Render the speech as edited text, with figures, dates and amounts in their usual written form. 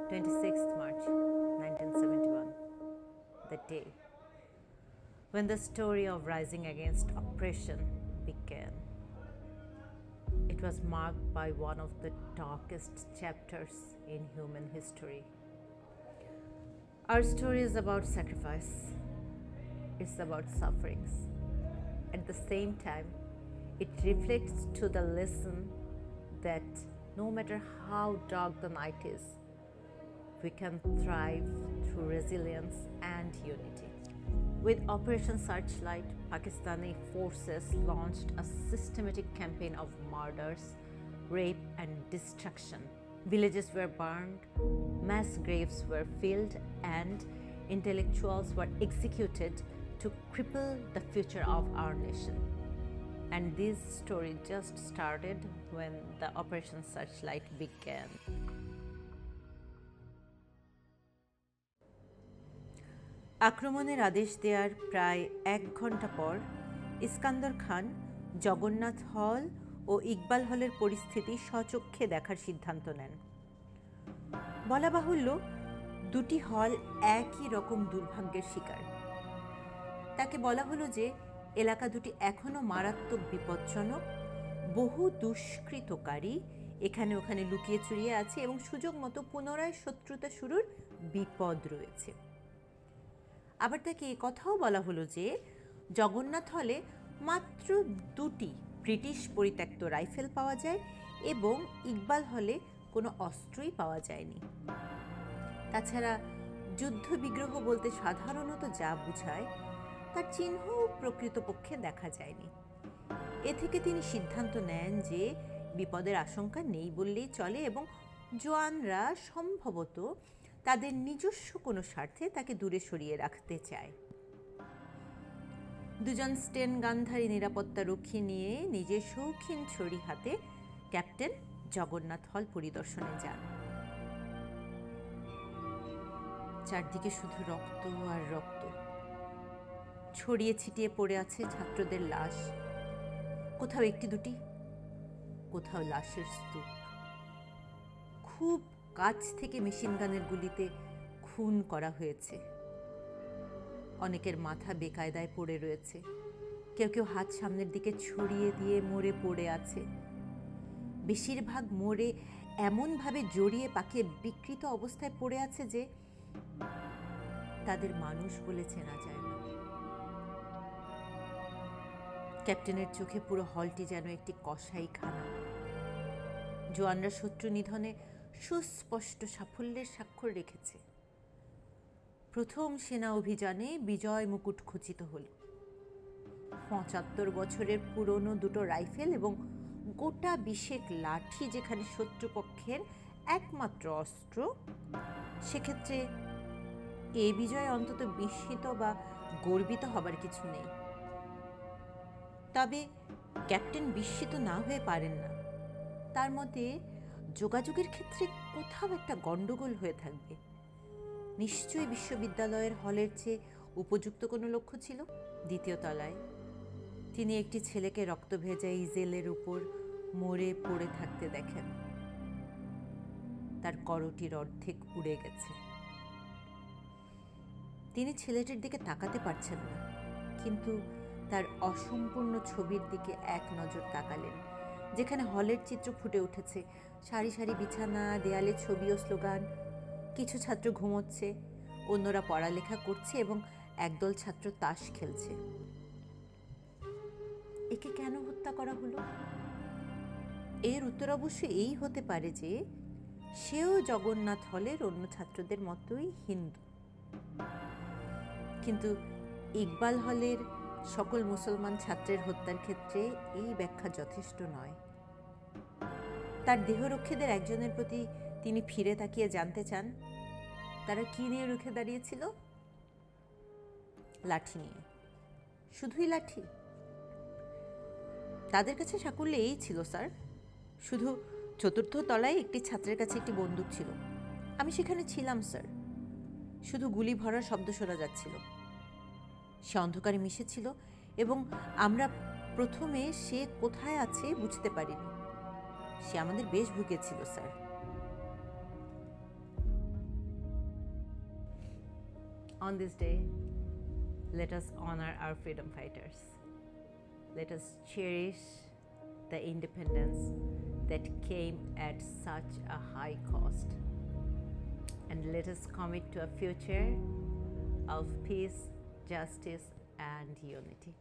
26th March 1971, the day when the story of rising against oppression began. It was marked by one of the darkest chapters in human history. Our story is about sacrifice, it's about sufferings. At the same time, it reflects to the lesson that no matter how dark the night is, we can thrive through resilience and unity. With Operation Searchlight, Pakistani forces launched a systematic campaign of murders, rape, and destruction. Villages were burned, mass graves were filled, and intellectuals were executed to cripple the future of our nation. And this story just started when the Operation Searchlight began. আক্রমণের আদেশ দেওয়ার প্রায় 1 ঘন্টা পর ইস্কান্দর খান জগন্নাথ হল ও ইকবাল হলের পরিস্থিতি স্বচক্ষে দেখার সিদ্ধান্ত নেন। বলা বাহুল্য, দুটি হল একই রকম দুর্ভাগ্যের শিকার। তাকে বলা হলো যে এলাকা দুটি এখনো মারাত্মক বিপজ্জনক, বহু দুষ্কৃতকারী এখানে ওখানে লুকিয়ে চুরিয়ে আছে এবং সুযোগ মতো পুনরায় শত্রুতা শুরুর বিপদ রয়েছে। আবার তাকে এ কথাও বলা হলো যে জগন্নাথ হলে মাত্র 2টি ব্রিটিশ পরিত্যক্ত রাইফেল পাওয়া যায় এবং ইকবাল হলে কোনো অস্ত্রই পাওয়া যায়নি। তাছাড়া যুদ্ধ বিগ্রহ বলতে সাধারণত যা বোঝায় তার চিহ্নও প্রকৃতপক্ষে দেখা যায়নি। এ থেকে তিনি সিদ্ধান্ত নেন যে বিপদের আশঙ্কা নেই বললেই চলে এবং জওয়ানরা সম্ভবত তাদের নিজস্ব কোনো স্বার্থে তাকে দূরে সরিয়ে রাখতে চায়। দুজন স্টেন গানধারী নিরাপত্তা রক্ষী নিয়ে নিজের শৌখিন ছড়ি হাতে ক্যাপ্টেন জগন্নাথ হল পরিদর্শনে যান। চারদিকে শুধু রক্ত আর রক্ত, ছড়িয়ে ছিটিয়ে পড়ে আছে ছাত্রদের লাশ, কোথাও একটি দুটি, কোথাও লাশের স্তূপ। খুব কাছ থেকে মেশিন গানের গুলিতে খুন করা হয়েছে। অনেকের মাথা বেকায়দায় পড়ে রয়েছে, কেউ কেউ হাত সামনের দিকে ছড়িয়ে দিয়ে মরে পড়ে আছে। বেশিরভাগ মরে এমনভাবে জড়িয়ে পাকিয়ে বিকৃত অবস্থায় পড়ে আছে যে তাদের মানুষ বলে চেনা যায় না। ক্যাপ্টেনের চোখে পুরো হলটি যেন একটি কসাইখানা। জওয়ানরা শত্রু নিধনে সুস্পষ্ট সাফল্যের স্বাক্ষর রেখেছে। প্রথম সেনা অভিযানে বিজয় মুকুট খচিত হল। 75 বছরের পুরনো 2টো রাইফেল এবং গোটা 20 লাঠি যেখানে শত্রুপক্ষের একমাত্র অস্ত্র, সেক্ষেত্রে এ বিজয় অন্তত বিস্মিত বা গর্বিত হবার কিছু নেই। তবে ক্যাপ্টেন বিস্মিত না হয়ে পারেন না। তার মতে যোগাযোগের ক্ষেত্রে কোথাও একটা গন্ডগোল হয়ে থাকবে। নিশ্চয়ই বিশ্ববিদ্যালয়ের হলের চেয়ে উপযুক্ত কোনো লক্ষ্য ছিল। 2য় তলায় তিনি একটি ছেলেকে রক্তভেজা ইজেলের উপর মরে পড়ে থাকতে দেখেন। তার করটির অর্ধেক উড়ে গেছে। তিনি ছেলেটির দিকে তাকাতে পারছেন না, কিন্তু তার অসম্পূর্ণ ছবির দিকে এক নজর তাকালেন, যেখানে হলের চিত্র ফুটে উঠেছে। সারি সারি বিছানা, দেয়ালে ছবি ও স্লোগান। কিছু ছাত্র ঘুমোচ্ছে, অন্যরা পড়ালেখা করছে এবং একদল ছাত্র তাস খেলছে। একে কেন হত্যা করা হলো? এর উত্তর অবশ্য এই হতে পারে যে সেও জগন্নাথ হলের অন্য ছাত্রদের মতোই হিন্দু। কিন্তু ইকবাল হলের সকল মুসলমান ছাত্রের হত্যার ক্ষেত্রে এই ব্যাখ্যা যথেষ্ট নয়। তার দেহরক্ষীদের একজনের প্রতি তিনি ফিরে তাকিয়ে জানতে চান তারা কি নিয়ে রুখে দাঁড়িয়েছিল। লাঠি নিয়ে। শুধুই লাঠি? তাদের কাছে সাকুল্য এই ছিল, স্যার, শুধু 4র্থ তলায় একটি ছাত্রের কাছে একটি বন্দুক ছিল। আমি সেখানে ছিলাম, স্যার। শুধু গুলি ভরার শব্দ শোনা যাচ্ছিল। সে অন্ধকারে মিশেছিল এবং আমরা প্রথমে সে কোথায় আছে বুঝতে পারিনি। সে আমাদের বেশ ভুগেছিল, sir. On this day, let us honor our freedom fighters. Let us cherish the independence that came at such a high cost. And let us commit to a future of peace, justice, and unity.